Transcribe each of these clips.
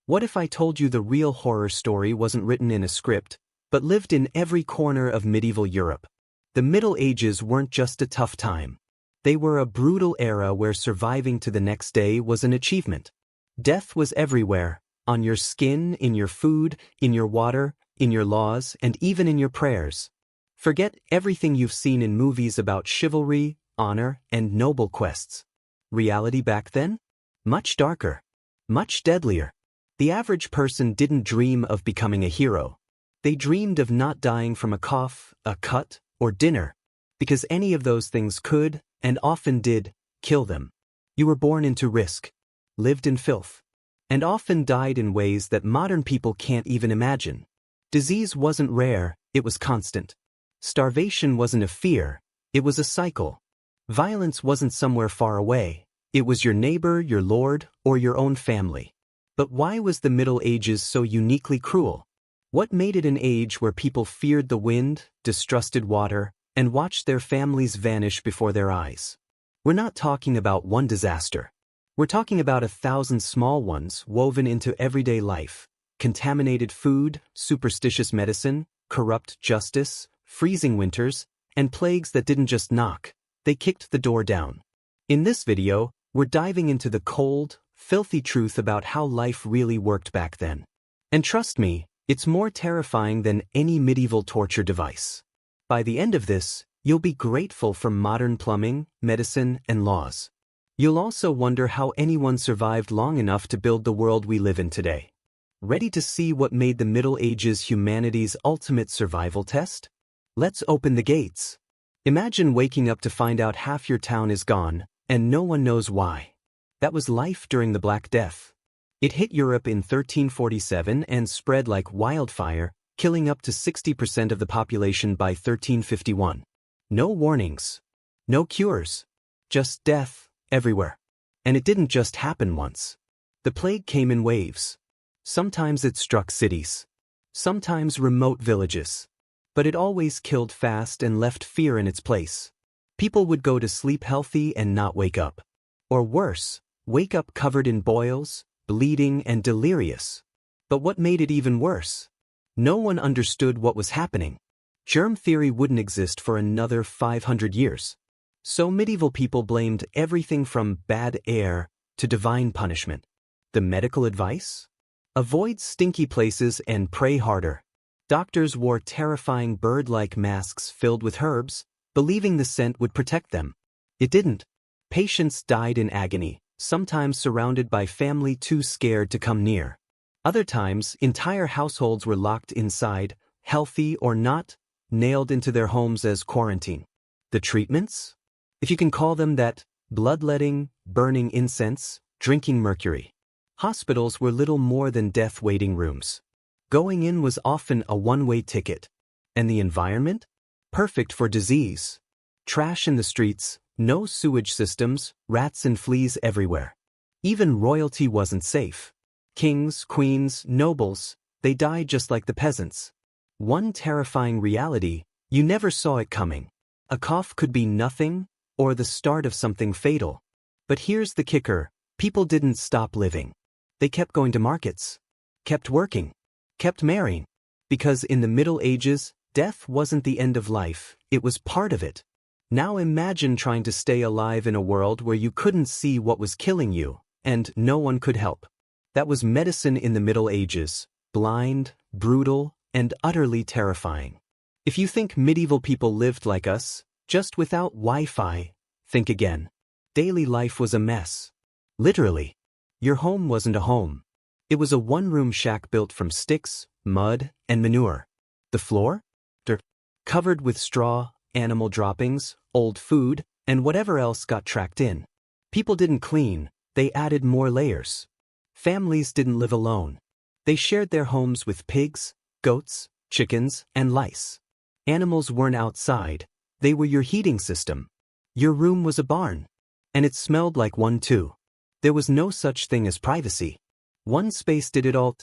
What if I told you the real horror story wasn't written in a script, but lived in every corner of medieval Europe? The Middle Ages weren't just a tough time. They were a brutal era where surviving to the next day was an achievement. Death was everywhere, on your skin, in your food, in your water, in your laws, and even in your prayers. Forget everything you've seen in movies about chivalry, honor, and noble quests. Reality back then? Much darker. Much deadlier. The average person didn't dream of becoming a hero. They dreamed of not dying from a cough, a cut, or dinner, because any of those things could, and often did, kill them. You were born into risk, lived in filth, and often died in ways that modern people can't even imagine. Disease wasn't rare, it was constant. Starvation wasn't a fear, it was a cycle. Violence wasn't somewhere far away, it was your neighbor, your lord, or your own family. But why was the Middle Ages so uniquely cruel? What made it an age where people feared the wind, distrusted water, and watched their families vanish before their eyes? We're not talking about one disaster. We're talking about 1,000 small ones woven into everyday life. Contaminated food, superstitious medicine, corrupt justice, freezing winters, and plagues that didn't just knock, they kicked the door down. In this video, we're diving into the cold, filthy truth about how life really worked back then. And trust me, it's more terrifying than any medieval torture device. By the end of this, you'll be grateful for modern plumbing, medicine, and laws. You'll also wonder how anyone survived long enough to build the world we live in today. Ready to see what made the Middle Ages humanity's ultimate survival test? Let's open the gates. Imagine waking up to find out half your town is gone, and no one knows why. That was life during the Black Death. It hit Europe in 1347 and spread like wildfire, killing up to 60% of the population by 1351. No warnings. No cures. Just death, everywhere. And it didn't just happen once. The plague came in waves. Sometimes it struck cities. Sometimes remote villages. But it always killed fast and left fear in its place. People would go to sleep healthy and not wake up. Or worse, wake up covered in boils, bleeding, and delirious. But what made it even worse? No one understood what was happening. Germ theory wouldn't exist for another 500 years. So medieval people blamed everything from bad air to divine punishment. The medical advice? Avoid stinky places and pray harder. Doctors wore terrifying bird-like masks filled with herbs, believing the scent would protect them. It didn't. Patients died in agony, sometimes surrounded by family too scared to come near. Other times, entire households were locked inside, healthy or not, nailed into their homes as quarantine. The treatments? If you can call them that, bloodletting, burning incense, drinking mercury. Hospitals were little more than death waiting rooms. Going in was often a one-way ticket. And the environment? Perfect for disease. Trash in the streets, no sewage systems, rats and fleas everywhere. Even royalty wasn't safe. Kings, queens, nobles, they died just like the peasants. One terrifying reality, you never saw it coming. A cough could be nothing, or the start of something fatal. But here's the kicker, people didn't stop living. They kept going to markets, kept working, kept marrying. Because in the Middle Ages, death wasn't the end of life, it was part of it. Now imagine trying to stay alive in a world where you couldn't see what was killing you, and no one could help. That was medicine in the Middle Ages, blind, brutal, and utterly terrifying. If you think medieval people lived like us, just without Wi-Fi, think again. Daily life was a mess. Literally. Your home wasn't a home. It was a one-room shack built from sticks, mud, and manure. The floor? Dirt. Covered with straw, animal droppings, old food, and whatever else got tracked in. People didn't clean, they added more layers. Families didn't live alone. They shared their homes with pigs, goats, chickens, and lice. Animals weren't outside, they were your heating system. Your room was a barn. And it smelled like one too. There was no such thing as privacy. One space did it all: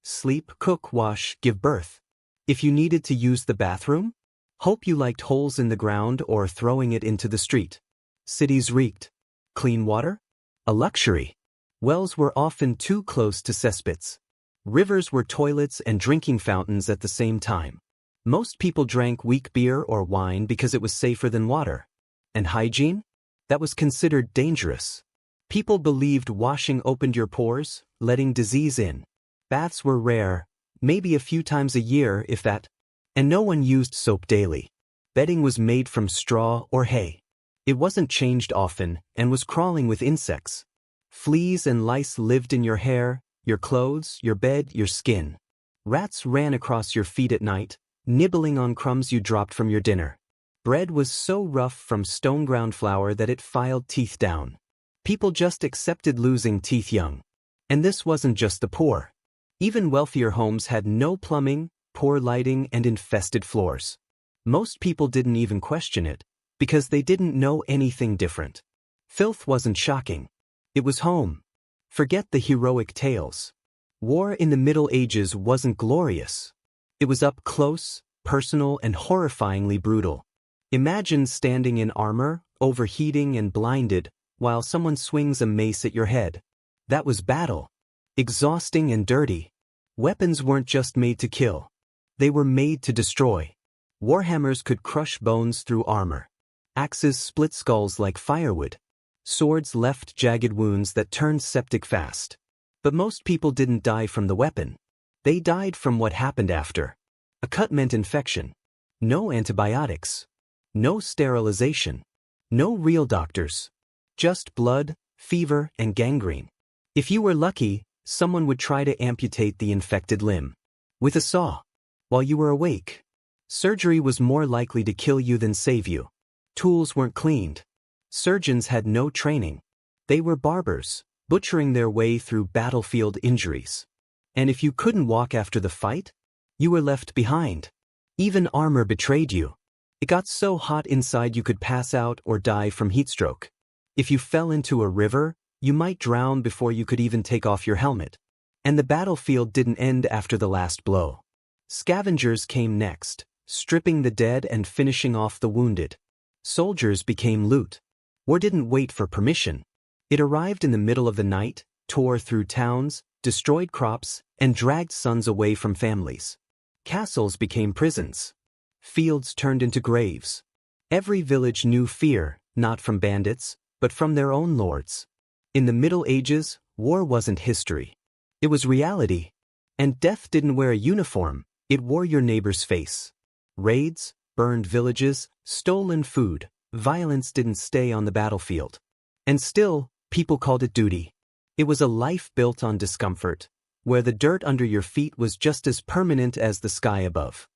sleep, cook, wash, give birth. If you needed to use the bathroom, hope you liked holes in the ground or throwing it into the street. Cities reeked. Clean water? A luxury. Wells were often too close to cesspits. Rivers were toilets and drinking fountains at the same time. Most people drank weak beer or wine because it was safer than water. And hygiene? That was considered dangerous. People believed washing opened your pores, letting disease in. Baths were rare, maybe a few times a year if that. And no one used soap daily. Bedding was made from straw or hay. It wasn't changed often and was crawling with insects. Fleas and lice lived in your hair, your clothes, your bed, your skin. Rats ran across your feet at night, nibbling on crumbs you dropped from your dinner. Bread was so rough from stone-ground flour that it filed teeth down. People just accepted losing teeth young. And this wasn't just the poor. Even wealthier homes had no plumbing, poor lighting, and infested floors. Most people didn't even question it, because they didn't know anything different. Filth wasn't shocking. It was home. Forget the heroic tales. War in the Middle Ages wasn't glorious. It was up close, personal, and horrifyingly brutal. Imagine standing in armor, overheating and blinded, while someone swings a mace at your head. That was battle. Exhausting and dirty. Weapons weren't just made to kill. They were made to destroy. Warhammers could crush bones through armor. Axes split skulls like firewood. Swords left jagged wounds that turned septic fast. But most people didn't die from the weapon. They died from what happened after. A cut meant infection. No antibiotics. No sterilization. No real doctors. Just blood, fever, and gangrene. If you were lucky, someone would try to amputate the infected limb. With a saw. While you were awake. Surgery was more likely to kill you than save you. Tools weren't cleaned. Surgeons had no training. They were barbers, butchering their way through battlefield injuries. And if you couldn't walk after the fight, you were left behind. Even armor betrayed you. It got so hot inside you could pass out or die from heatstroke. If you fell into a river, you might drown before you could even take off your helmet. And the battlefield didn't end after the last blow. Scavengers came next, stripping the dead and finishing off the wounded. Soldiers became loot. War didn't wait for permission. It arrived in the middle of the night, tore through towns, destroyed crops, and dragged sons away from families. Castles became prisons. Fields turned into graves. Every village knew fear, not from bandits, but from their own lords. In the Middle Ages, war wasn't history. It was reality. And death didn't wear a uniform, it wore your neighbor's face. Raids, burned villages, stolen food. Violence didn't stay on the battlefield. And still, people called it duty. It was a life built on discomfort, where the dirt under your feet was just as permanent as the sky above.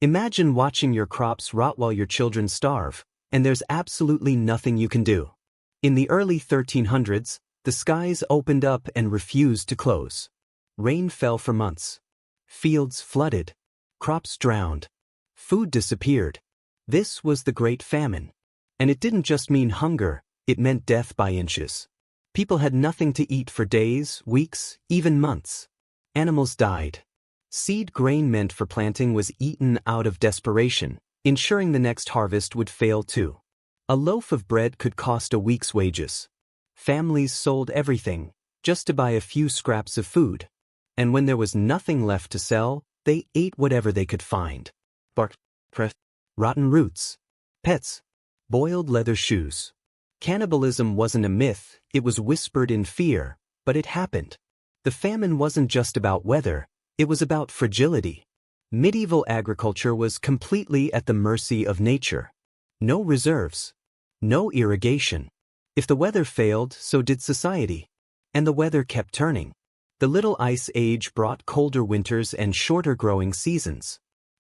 Imagine watching your crops rot while your children starve, and there's absolutely nothing you can do. In the early 1300s, the skies opened up and refused to close. Rain fell for months. Fields flooded. Crops drowned. Food disappeared. This was the Great Famine. And it didn't just mean hunger, it meant death by inches. People had nothing to eat for days, weeks, even months. Animals died. Seed grain meant for planting was eaten out of desperation, ensuring the next harvest would fail too. A loaf of bread could cost a week's wages. Families sold everything, just to buy a few scraps of food. And when there was nothing left to sell, they ate whatever they could find. Bark, rotten roots, pets, boiled leather shoes. Cannibalism wasn't a myth, it was whispered in fear, but it happened. The famine wasn't just about weather, it was about fragility. Medieval agriculture was completely at the mercy of nature. No reserves. No irrigation. If the weather failed, so did society. And the weather kept turning. The Little Ice Age brought colder winters and shorter growing seasons.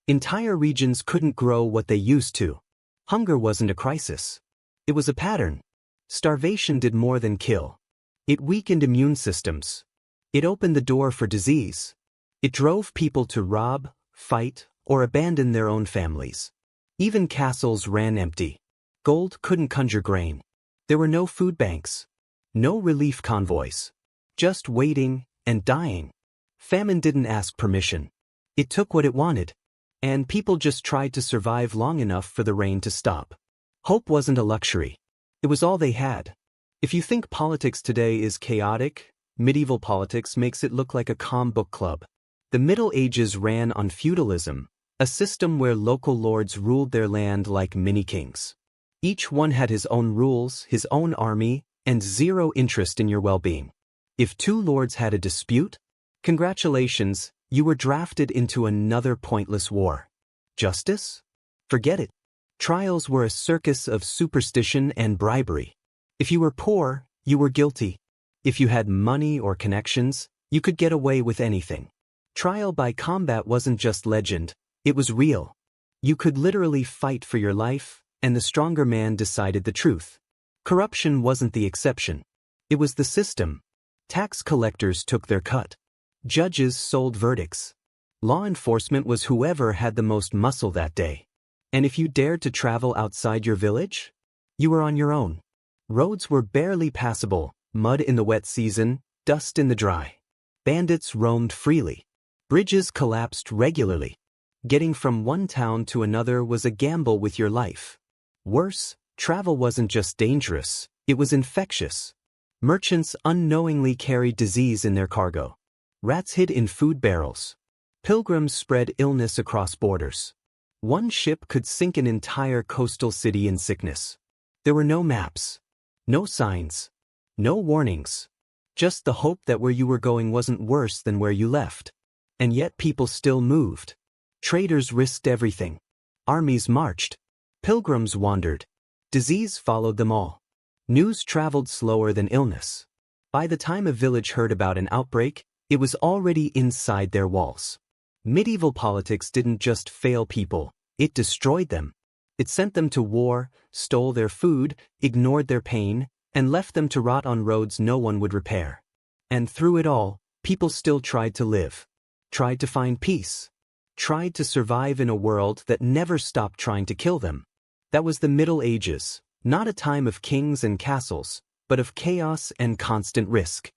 Entire regions couldn't grow what they used to. Hunger wasn't a crisis. It was a pattern. Starvation did more than kill. It weakened immune systems. It opened the door for disease. It drove people to rob, fight, or abandon their own families. Even castles ran empty. Gold couldn't conjure grain. There were no food banks. No relief convoys. Just waiting and dying. Famine didn't ask permission. It took what it wanted. And people just tried to survive long enough for the rain to stop. Hope wasn't a luxury. It was all they had. If you think politics today is chaotic, medieval politics makes it look like a calm book club. The Middle Ages ran on feudalism, a system where local lords ruled their land like mini-kings. Each one had his own rules, his own army, and zero interest in your well-being. If two lords had a dispute, congratulations, you were drafted into another pointless war. Justice? Forget it. Trials were a circus of superstition and bribery. If you were poor, you were guilty. If you had money or connections, you could get away with anything. Trial by combat wasn't just legend, it was real. You could literally fight for your life, and the stronger man decided the truth. Corruption wasn't the exception. It was the system. Tax collectors took their cut. Judges sold verdicts. Law enforcement was whoever had the most muscle that day. And if you dared to travel outside your village, you were on your own. Roads were barely passable, mud in the wet season, dust in the dry. Bandits roamed freely. Bridges collapsed regularly. Getting from one town to another was a gamble with your life. Worse, travel wasn't just dangerous, it was infectious. Merchants unknowingly carried disease in their cargo. Rats hid in food barrels. Pilgrims spread illness across borders. One ship could sink an entire coastal city in sickness. There were no maps, no signs, no warnings. Just the hope that where you were going wasn't worse than where you left. And yet people still moved. Traders risked everything. Armies marched. Pilgrims wandered. Disease followed them all. News traveled slower than illness. By the time a village heard about an outbreak, it was already inside their walls. Medieval politics didn't just fail people, it destroyed them. It sent them to war, stole their food, ignored their pain, and left them to rot on roads no one would repair. And through it all, people still tried to live. Tried to find peace. Tried to survive in a world that never stopped trying to kill them. That was the Middle Ages, not a time of kings and castles, but of chaos and constant risk.